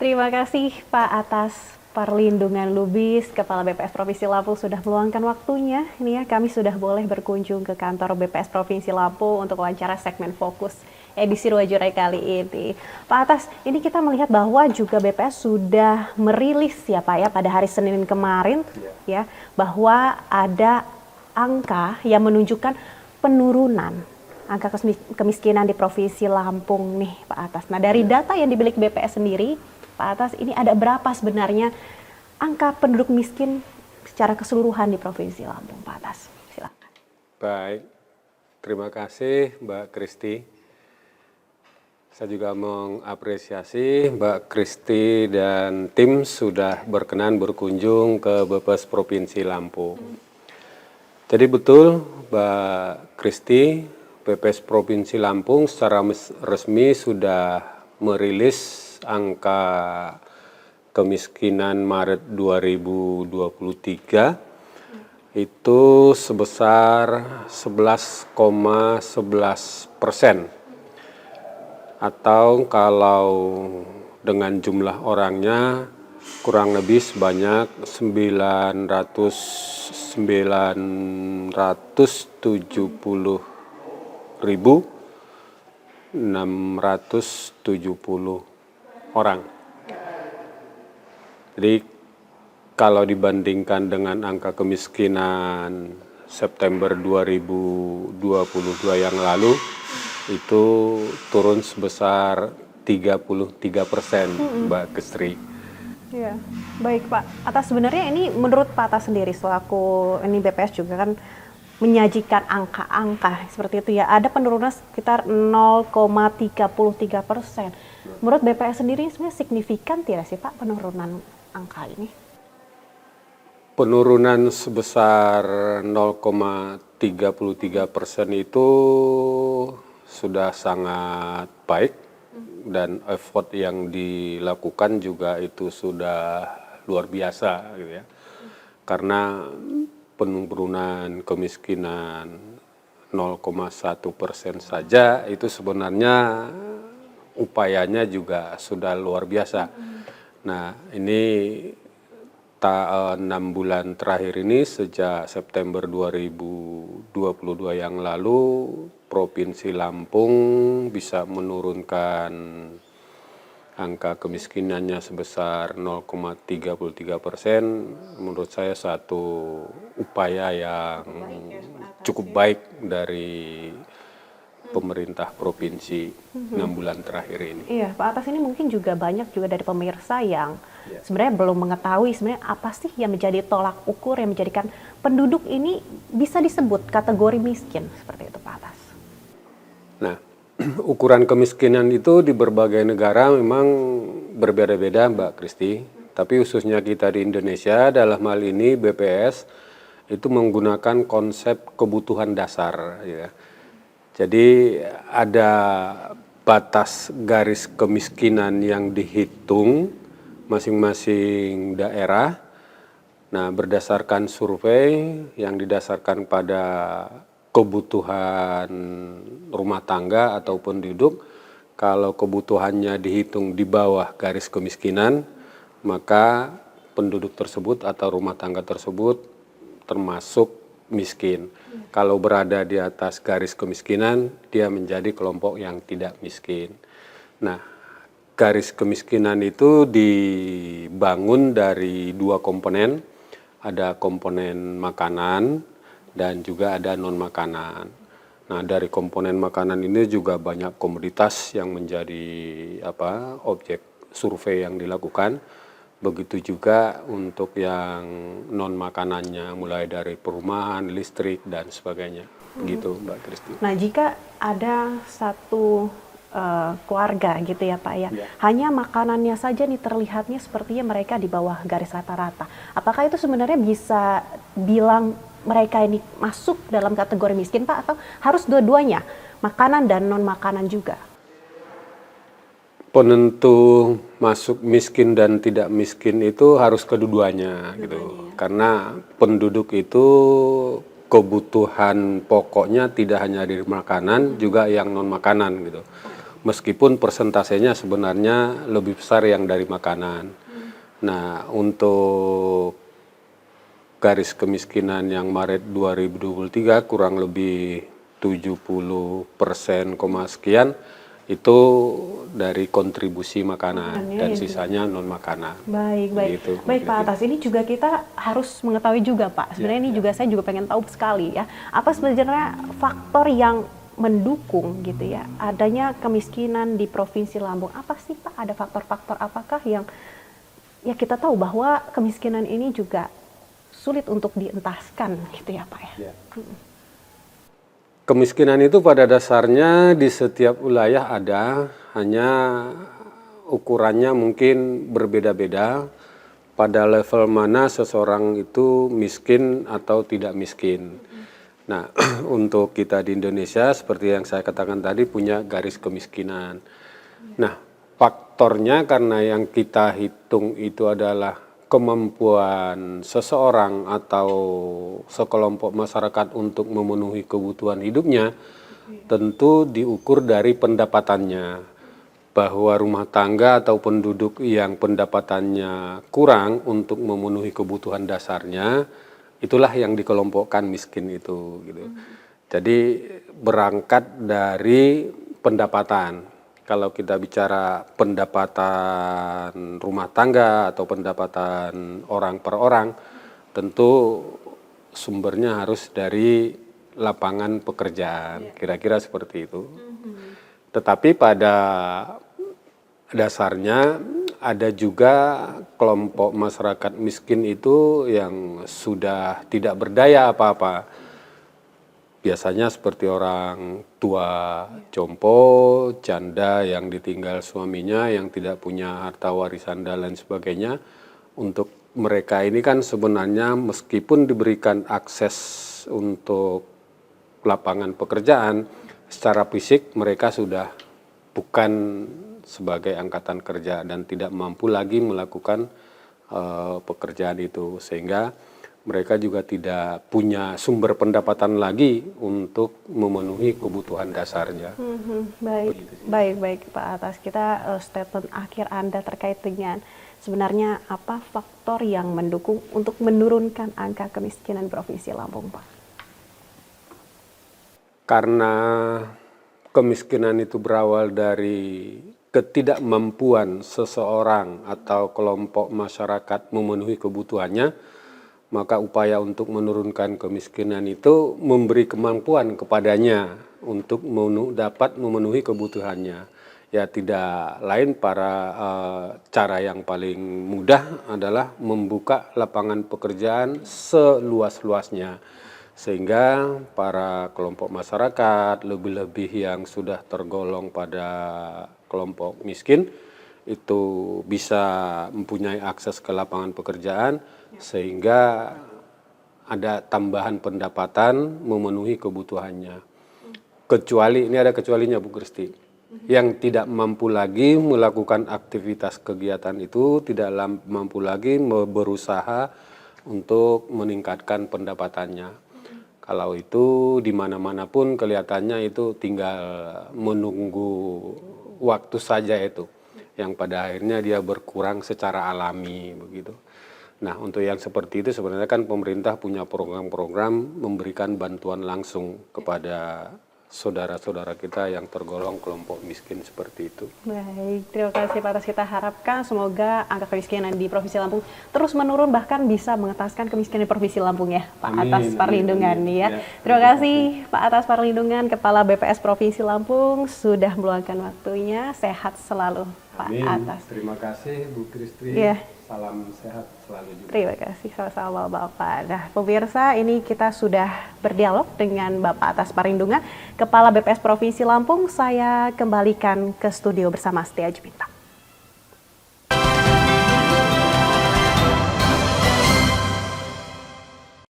Terima kasih Pak atas perlindungan Lubis, Kepala BPS Provinsi Lampung sudah meluangkan waktunya. Ini ya, kami sudah boleh berkunjung ke kantor BPS Provinsi Lampung untuk wawancara segmen fokus edisi Ruwajurai kali ini. Pak Atas, ini kita melihat bahwa juga BPS sudah merilis ya Pak ya pada hari Senin kemarin ya bahwa ada angka yang menunjukkan penurunan angka kemiskinan di Provinsi Lampung nih Pak Atas. Nah dari data yang dimiliki BPS sendiri, Pak Atas, ini ada berapa sebenarnya angka penduduk miskin secara keseluruhan di Provinsi Lampung, Pak Atas? Silakan. Baik, terima kasih Mbak Kristi. Saya juga mengapresiasi Mbak Kristi dan tim sudah berkenan berkunjung ke BPS Provinsi Lampung. Jadi betul Mbak Kristi, BPS Provinsi Lampung secara resmi sudah merilis angka kemiskinan Maret 2023 itu sebesar 11,11%. Atau kalau dengan jumlah orangnya kurang lebih sebanyak 970.670 orang. Jadi kalau dibandingkan dengan angka kemiskinan September 2022 yang lalu, itu turun sebesar 33%, Mbak Kestri. Ya, baik Pak. Atas sebenarnya ini menurut Pak Atas sendiri selaku ini BPS juga kan menyajikan angka-angka seperti itu ya. Ada penurunan sekitar 0,33%. Menurut BPS sendiri sebenarnya signifikan tidak sih Pak penurunan angka ini? Penurunan sebesar 0,33% itu sudah sangat baik dan effort yang dilakukan juga itu sudah luar biasa gitu ya. Karena penurunan kemiskinan 0,1% saja itu sebenarnya upayanya juga sudah luar biasa. Nah, ini 6 bulan terakhir ini sejak September 2022 yang lalu Provinsi Lampung bisa menurunkan angka kemiskinannya sebesar 0,33%. Menurut saya satu upaya yang cukup baik dari pemerintah provinsi 6 bulan terakhir ini. Iya, Pak Atas, ini mungkin juga banyak juga dari pemirsa yang sebenarnya belum mengetahui sebenarnya apa sih yang menjadi tolak ukur yang menjadikan penduduk ini bisa disebut kategori miskin seperti itu Pak Atas. Nah, ukuran kemiskinan itu di berbagai negara memang berbeda-beda Mbak Kristi, tapi khususnya kita di Indonesia dalam hal ini BPS itu menggunakan konsep kebutuhan dasar ya. Jadi ada batas garis kemiskinan yang dihitung masing-masing daerah. Nah, berdasarkan survei yang didasarkan pada kebutuhan rumah tangga atau penduduk, kalau kebutuhannya dihitung di bawah garis kemiskinan, maka penduduk tersebut atau rumah tangga tersebut termasuk miskin. Kalau berada di atas garis kemiskinan, dia menjadi kelompok yang tidak miskin. Nah, garis kemiskinan itu dibangun dari dua komponen, ada komponen makanan dan juga ada non-makanan. Nah, dari komponen makanan ini juga banyak komoditas yang menjadi objek survei yang dilakukan. Begitu juga untuk yang non makanannya, mulai dari perumahan, listrik dan sebagainya, gitu Mbak Kristi. Nah, jika ada satu keluarga gitu ya Pak ya, hanya makanannya saja nih terlihatnya sepertinya mereka di bawah garis rata-rata. Apakah itu sebenarnya bisa bilang mereka ini masuk dalam kategori miskin Pak, atau harus dua-duanya, makanan dan non makanan juga? Penentu masuk miskin dan tidak miskin itu harus kedua-duanya gitu. Karena penduduk itu kebutuhan pokoknya tidak hanya dari makanan, juga yang non makanan gitu. meskipun persentasenya sebenarnya lebih besar yang dari makanan. Nah, untuk garis kemiskinan yang Maret 2023 kurang lebih 70% sekian itu dari kontribusi makanan dan sisanya non makanan. Baik. Gitu, baik Pak Atas, ini juga kita harus mengetahui juga Pak. Sebenarnya ini juga saya juga pengen tahu sekali ya. Apa sebenarnya faktor yang mendukung gitu ya adanya kemiskinan di Provinsi Lampung? Apa sih Pak? Ada faktor-faktor apakah yang ya kita tahu bahwa kemiskinan ini juga sulit untuk dientaskan gitu ya Pak ya? Kemiskinan itu pada dasarnya di setiap wilayah ada, hanya ukurannya mungkin berbeda-beda pada level mana seseorang itu miskin atau tidak miskin. Nah, untuk kita di Indonesia seperti yang saya katakan tadi punya garis kemiskinan. Nah, faktornya karena yang kita hitung itu adalah kemampuan seseorang atau sekelompok masyarakat untuk memenuhi kebutuhan hidupnya, tentu diukur dari pendapatannya. Bahwa rumah tangga atau penduduk yang pendapatannya kurang untuk memenuhi kebutuhan dasarnya, itulah yang dikelompokkan miskin itu. Gitu. Jadi berangkat dari pendapatan. Kalau kita bicara pendapatan rumah tangga atau pendapatan orang per orang, tentu sumbernya harus dari lapangan pekerjaan, kira-kira seperti itu. Tetapi pada dasarnya ada juga kelompok masyarakat miskin itu yang sudah tidak berdaya apa-apa. Biasanya seperti orang tua, jompo, janda yang ditinggal suaminya, yang tidak punya harta warisan dan lain sebagainya. Untuk mereka ini kan sebenarnya meskipun diberikan akses untuk lapangan pekerjaan, secara fisik mereka sudah bukan sebagai angkatan kerja dan tidak mampu lagi melakukan pekerjaan itu, sehingga mereka juga tidak punya sumber pendapatan lagi untuk memenuhi kebutuhan dasarnya. Baik Pak Atas, kita statement akhir Anda terkait dengan sebenarnya apa faktor yang mendukung untuk menurunkan angka kemiskinan Provinsi Lampung, Pak? Karena kemiskinan itu berawal dari ketidakmampuan seseorang atau kelompok masyarakat memenuhi kebutuhannya, maka upaya untuk menurunkan kemiskinan itu memberi kemampuan kepadanya untuk dapat memenuhi kebutuhannya. Ya tidak lain cara yang paling mudah adalah membuka lapangan pekerjaan seluas-luasnya. Sehingga para kelompok masyarakat, lebih-lebih yang sudah tergolong pada kelompok miskin, itu bisa mempunyai akses ke lapangan pekerjaan, sehingga ada tambahan pendapatan memenuhi kebutuhannya. Kecuali, ini ada kecualinya Bu Kristi, yang tidak mampu lagi melakukan aktivitas kegiatan itu, tidak mampu lagi berusaha untuk meningkatkan pendapatannya. Kalau itu di mana-mana pun kelihatannya itu tinggal menunggu waktu saja itu, yang pada akhirnya dia berkurang secara alami begitu. Nah, untuk yang seperti itu sebenarnya kan pemerintah punya program-program memberikan bantuan langsung kepada saudara-saudara kita yang tergolong kelompok miskin seperti itu. Baik, terima kasih Pak Atas. Kita harapkan semoga angka kemiskinan di Provinsi Lampung terus menurun, bahkan bisa mengentaskan kemiskinan di Provinsi Lampung ya, Pak. Amin, atas perlindungan ya. Terima kasih Pak atas perlindungan, Kepala BPS Provinsi Lampung sudah meluangkan waktunya. Sehat selalu Pak Atas. Terima kasih Bu Kristi. Salam sehat selalu juga. Terima kasih, sama-sama Bapak. Nah, pemirsa, ini kita sudah berdialog dengan Bapak Atas Perlindungan, Kepala BPS Provinsi Lampung. Saya kembalikan ke studio bersama Setia Jumita.